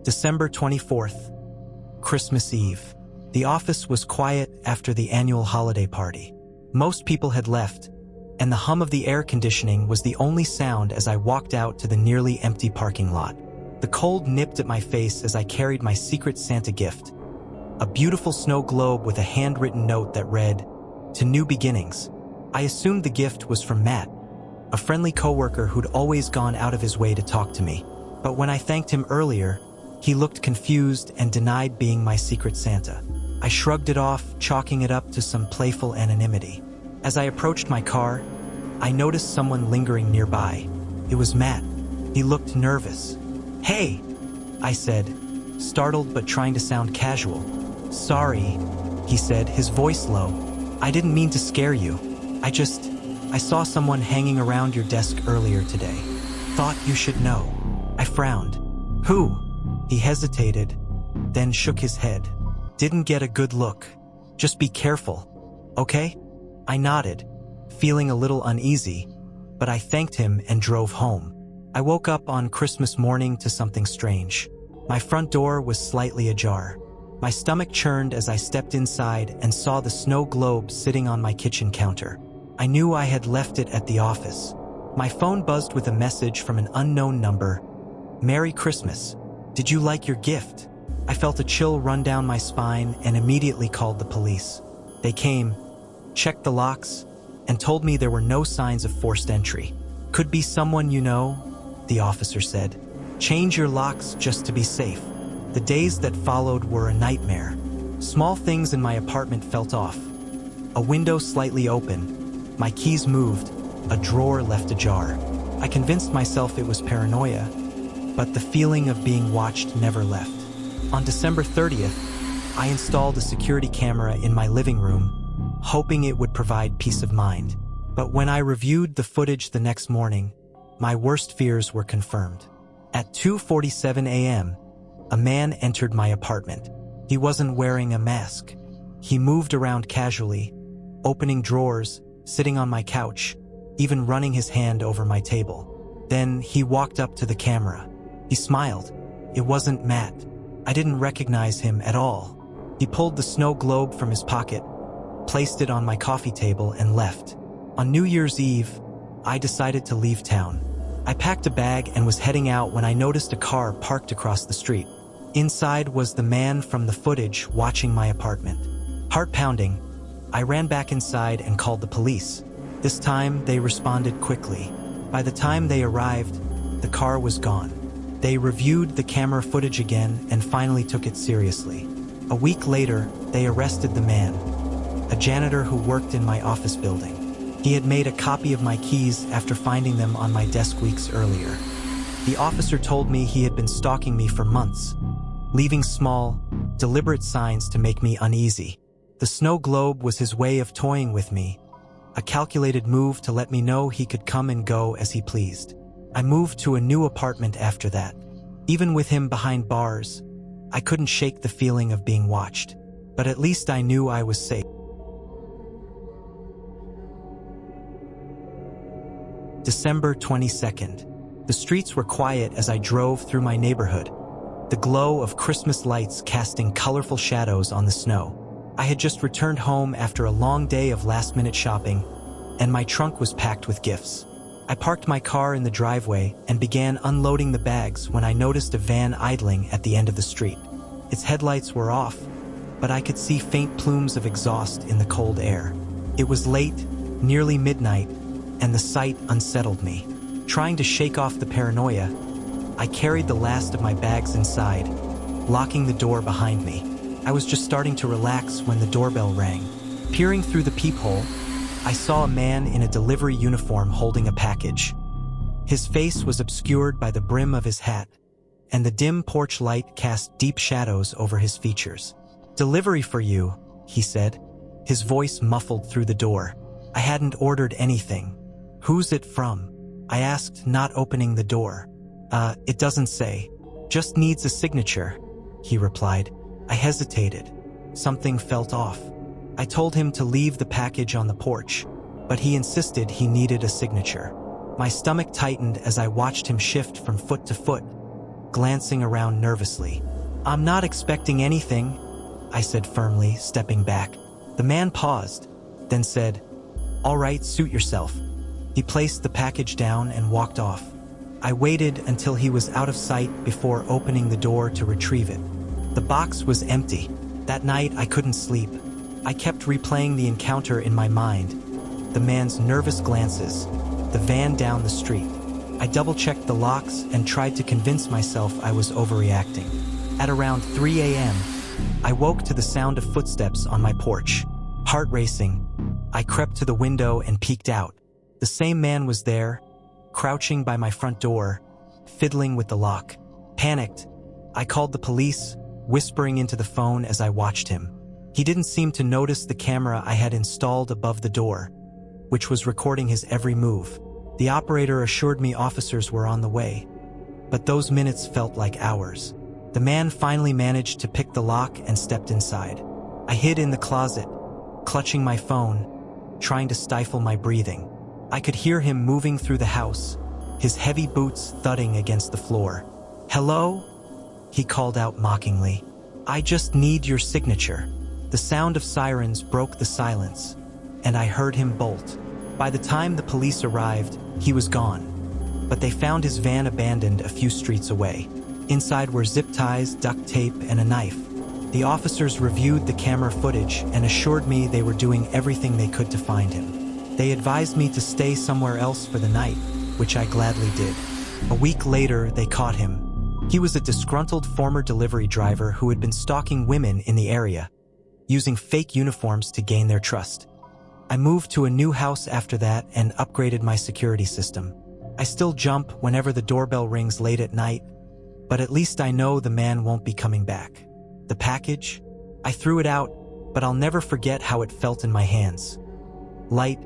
December 24th, Christmas Eve. The office was quiet after the annual holiday party. Most people had left, and the hum of the air conditioning was the only sound as I walked out to the nearly empty parking lot. The cold nipped at my face as I carried my secret Santa gift, a beautiful snow globe with a handwritten note that read, "To New Beginnings." I assumed the gift was from Matt, a friendly coworker who'd always gone out of his way to talk to me. But when I thanked him earlier, he looked confused and denied being my secret Santa. I shrugged it off, chalking it up to some playful anonymity. As I approached my car, I noticed someone lingering nearby. It was Matt. He looked nervous. "Hey," I said, startled but trying to sound casual. "Sorry," he said, his voice low. "I didn't mean to scare you. I saw someone hanging around your desk earlier today. Thought you should know." I frowned. "Who?" He hesitated, then shook his head. "Didn't get a good look. Just be careful, okay?" I nodded, feeling a little uneasy, but I thanked him and drove home. I woke up on Christmas morning to something strange. My front door was slightly ajar. My stomach churned as I stepped inside and saw the snow globe sitting on my kitchen counter. I knew I had left it at the office. My phone buzzed with a message from an unknown number. "Merry Christmas. Did you like your gift?" I felt a chill run down my spine and immediately called the police. They came, checked the locks, and told me there were no signs of forced entry. "Could be someone you know," the officer said. "Change your locks just to be safe." The days that followed were a nightmare. Small things in my apartment felt off. A window slightly open, my keys moved, a drawer left ajar. I convinced myself it was paranoia, but the feeling of being watched never left. On December 30th, I installed a security camera in my living room, hoping it would provide peace of mind. But when I reviewed the footage the next morning, my worst fears were confirmed. At 2:47 a.m., a man entered my apartment. He wasn't wearing a mask. He moved around casually, opening drawers, sitting on my couch, even running his hand over my table. Then he walked up to the camera. He smiled. It wasn't Matt. I didn't recognize him at all. He pulled the snow globe from his pocket, placed it on my coffee table, and left. On New Year's Eve, I decided to leave town. I packed a bag and was heading out when I noticed a car parked across the street. Inside was the man from the footage watching my apartment. Heart pounding, I ran back inside and called the police. This time, they responded quickly. By the time they arrived, the car was gone. They reviewed the camera footage again and finally took it seriously. A week later, they arrested the man, a janitor who worked in my office building. He had made a copy of my keys after finding them on my desk weeks earlier. The officer told me he had been stalking me for months, leaving small, deliberate signs to make me uneasy. The snow globe was his way of toying with me, a calculated move to let me know he could come and go as he pleased. I moved to a new apartment after that. Even with him behind bars, I couldn't shake the feeling of being watched. But at least I knew I was safe. December 22nd. The streets were quiet as I drove through my neighborhood, the glow of Christmas lights casting colorful shadows on the snow. I had just returned home after a long day of last-minute shopping, and my trunk was packed with gifts. I parked my car in the driveway and began unloading the bags when I noticed a van idling at the end of the street. Its headlights were off, but I could see faint plumes of exhaust in the cold air. It was late, nearly midnight, and the sight unsettled me. Trying to shake off the paranoia, I carried the last of my bags inside, locking the door behind me. I was just starting to relax when the doorbell rang. Peering through the peephole, I saw a man in a delivery uniform holding a package. His face was obscured by the brim of his hat, and the dim porch light cast deep shadows over his features. "Delivery for you," he said, his voice muffled through the door. I hadn't ordered anything. "Who's it from?" I asked, not opening the door. It doesn't say. Just needs a signature," he replied. I hesitated. Something felt off. I told him to leave the package on the porch, but he insisted he needed a signature. My stomach tightened as I watched him shift from foot to foot, glancing around nervously. "I'm not expecting anything," I said firmly, stepping back. The man paused, then said, "All right, suit yourself." He placed the package down and walked off. I waited until he was out of sight before opening the door to retrieve it. The box was empty. That night, I couldn't sleep. I kept replaying the encounter in my mind, the man's nervous glances, the van down the street. I double-checked the locks and tried to convince myself I was overreacting. At around 3 a.m., I woke to the sound of footsteps on my porch. Heart racing, I crept to the window and peeked out. The same man was there, crouching by my front door, fiddling with the lock. Panicked, I called the police, whispering into the phone as I watched him. He didn't seem to notice the camera I had installed above the door, which was recording his every move. The operator assured me officers were on the way, but those minutes felt like hours. The man finally managed to pick the lock and stepped inside. I hid in the closet, clutching my phone, trying to stifle my breathing. I could hear him moving through the house, his heavy boots thudding against the floor. "Hello?" he called out mockingly. "I just need your signature." The sound of sirens broke the silence, and I heard him bolt. By the time the police arrived, he was gone, but they found his van abandoned a few streets away. Inside were zip ties, duct tape, and a knife. The officers reviewed the camera footage and assured me they were doing everything they could to find him. They advised me to stay somewhere else for the night, which I gladly did. A week later, they caught him. He was a disgruntled former delivery driver who had been stalking women in the area, using fake uniforms to gain their trust. I moved to a new house after that and upgraded my security system. I still jump whenever the doorbell rings late at night, but at least I know the man won't be coming back. The package? I threw it out, but I'll never forget how it felt in my hands. Light,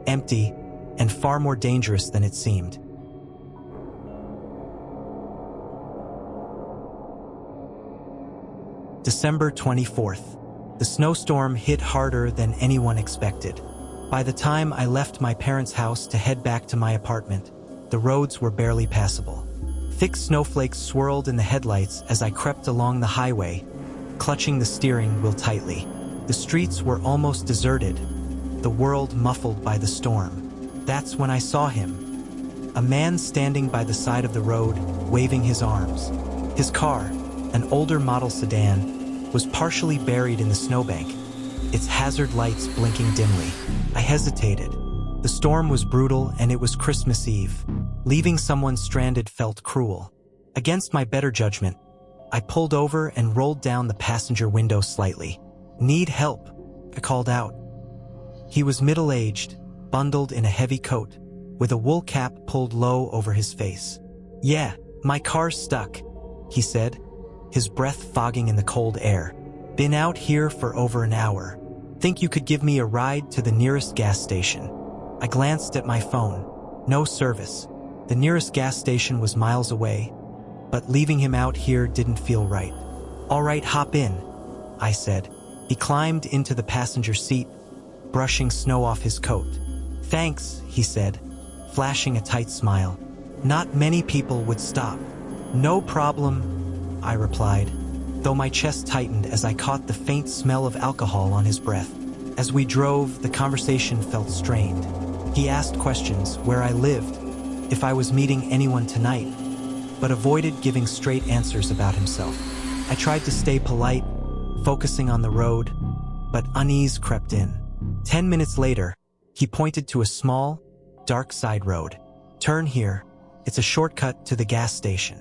empty, and far more dangerous than it seemed. December 24th. The snowstorm hit harder than anyone expected. By the time I left my parents' house to head back to my apartment, the roads were barely passable. Thick snowflakes swirled in the headlights as I crept along the highway, clutching the steering wheel tightly. The streets were almost deserted, the world muffled by the storm. That's when I saw him. A man standing by the side of the road, waving his arms. His car, an older model sedan, was partially buried in the snowbank, its hazard lights blinking dimly. I hesitated. The storm was brutal and it was Christmas Eve. Leaving someone stranded felt cruel. Against my better judgment, I pulled over and rolled down the passenger window slightly. "Need help?" I called out. He was middle-aged, bundled in a heavy coat, with a wool cap pulled low over his face. "Yeah, my car's stuck," he said, his breath fogging in the cold air. "Been out here for over an hour. Think you could give me a ride to the nearest gas station?" I glanced at my phone. No service. The nearest gas station was miles away, but leaving him out here didn't feel right. "All right, hop in," I said. He climbed into the passenger seat, brushing snow off his coat. "Thanks," he said, flashing a tight smile. "Not many people would stop." "No problem," I replied, though my chest tightened as I caught the faint smell of alcohol on his breath. As we drove, the conversation felt strained. He asked questions, where I lived, if I was meeting anyone tonight, but avoided giving straight answers about himself. I tried to stay polite, focusing on the road, but unease crept in. 10 minutes later, he pointed to a small, dark side road. "Turn here. It's a shortcut to the gas station."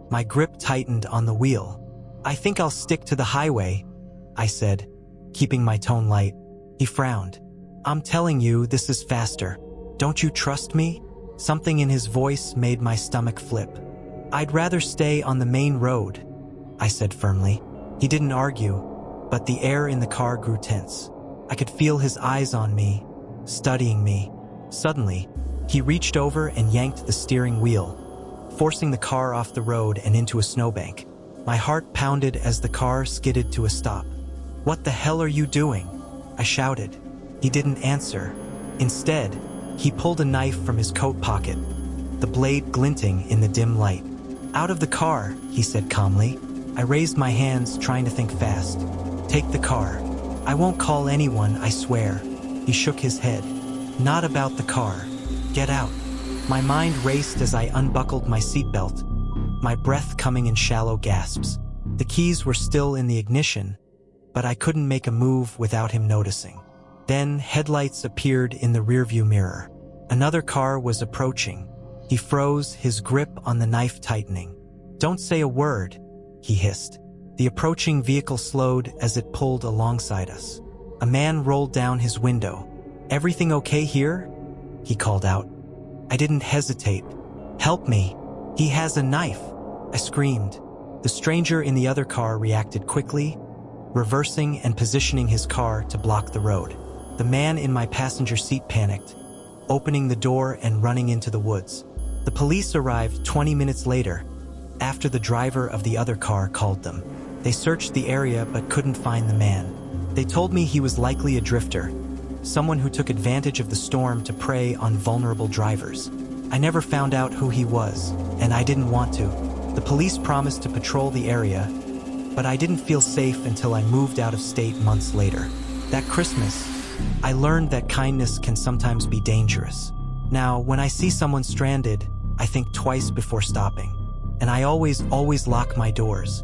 My grip tightened on the wheel. "I think I'll stick to the highway," I said, keeping my tone light. He frowned. "I'm telling you, this is faster. Don't you trust me?" Something in his voice made my stomach flip. "I'd rather stay on the main road," I said firmly. He didn't argue, but the air in the car grew tense. I could feel his eyes on me, studying me. Suddenly, he reached over and yanked the steering wheel, forcing the car off the road and into a snowbank. My heart pounded as the car skidded to a stop. "What the hell are you doing?" I shouted. He didn't answer. Instead, he pulled a knife from his coat pocket, the blade glinting in the dim light. Out of the car, he said calmly. I raised my hands, trying to think fast. Take the car. I won't call anyone, I swear. He shook his head. Not about the car. Get out. My mind raced as I unbuckled my seatbelt, my breath coming in shallow gasps. The keys were still in the ignition, but I couldn't make a move without him noticing. Then headlights appeared in the rearview mirror. Another car was approaching. He froze, his grip on the knife tightening. Don't say a word, he hissed. The approaching vehicle slowed as it pulled alongside us. A man rolled down his window. Everything okay here? He called out. I didn't hesitate. Help me. He has a knife. I screamed. The stranger in the other car reacted quickly, reversing and positioning his car to block the road. The man in my passenger seat panicked, opening the door and running into the woods. The police arrived 20 minutes later, after the driver of the other car called them. They searched the area but couldn't find the man. They told me he was likely a drifter, someone who took advantage of the storm to prey on vulnerable drivers. I never found out who he was, and I didn't want to. The police promised to patrol the area, but I didn't feel safe until I moved out of state months later. That Christmas, I learned that kindness can sometimes be dangerous. Now, when I see someone stranded, I think twice before stopping. And I always lock my doors.